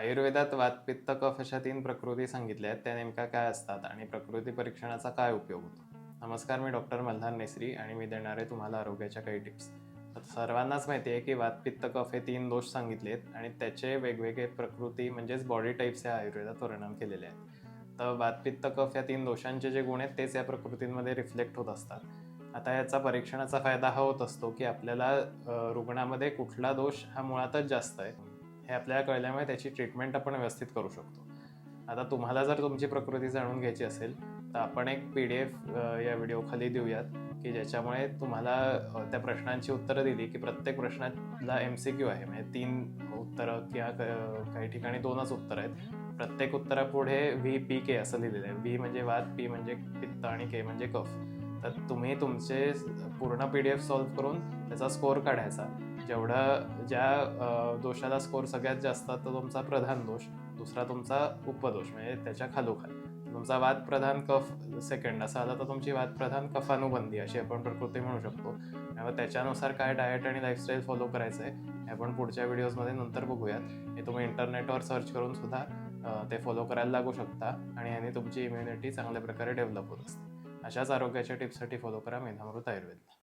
आयुर्वेदात वात, पित्त, कफ अशा 3 प्रकृती सांगितल्या आहेत. त्या नेमक्या काय असतात आणि प्रकृती परीक्षणाचा काय उपयोग होतो? नमस्कार, मी डॉक्टर मल्हार नेसरी आणि मी देणार आहे तुम्हाला आरोग्याच्या काही टिप्स. तर सर्वांनाच माहिती आहे की वात, पित्त, कफ हे 3 दोष सांगितले आहेत आणि त्याचे वेगवेगळे प्रकृती म्हणजेच बॉडी टाईप्स या आयुर्वेदात वर्णन केलेले आहेत. तर वात, पित्त, कफ या 3 दोषांचे जे गुण आहेत तेच या प्रकृतींमध्ये रिफ्लेक्ट होत असतात. आता याचा परीक्षणाचा फायदा हा होत असतो की आपल्याला रुग्णामध्ये कुठला दोष हा मुळातच जास्त आहे हे आपल्याला कळल्यामुळे त्याची ट्रीटमेंट आपण व्यवस्थित करू शकतो. आता तुम्हाला जर तुमची प्रकृती जाणून घ्यायची असेल तर आपण एक PDF या व्हिडिओ खाली देऊयात की ज्याच्यामुळे तुम्हाला त्या प्रश्नांची उत्तरं दिली की प्रत्येक प्रश्नाला MCQ आहे, म्हणजे 3 उत्तरं किंवा काही ठिकाणी 2च उत्तरं आहेत. प्रत्येक उत्तरापुढे VPK असं लिहिलेलं आहे. V म्हणजे वात, P म्हणजे पित्त आणि K म्हणजे कफ. तर तुम्ही तुमचे पूर्ण PDF सॉल्व्ह करून त्याचा स्कोअर काढायचा. ज्या दोषाला स्कोअर सगळ्यात जास्त तो तुमचा प्रधान दोष, दुसरा तुमचा उपदोष म्हणजे त्याच्या खालोखाल. तुमचा वात प्रधान कफ सेकंड असा आला तर तुमची वात प्रधान कफानुबंधी अशी आपण प्रकृती म्हणू शकतो. त्यामुळे त्याच्यानुसार काय डाएट आणि लाईफस्टाईल फॉलो करायचं आहे हे आपण पुढच्या व्हिडिओजमध्ये नंतर बघूयात. हे तुम्ही इंटरनेटवर सर्च करून सुद्धा ते फॉलो करायला लागू शकता आणि याने तुमची इम्युनिटी चांगल्या प्रकारे डेव्हलप होत असते. अशाच आरोग्याच्या टिप्ससाठी फॉलो करा मेधामृत आयुर्वेद.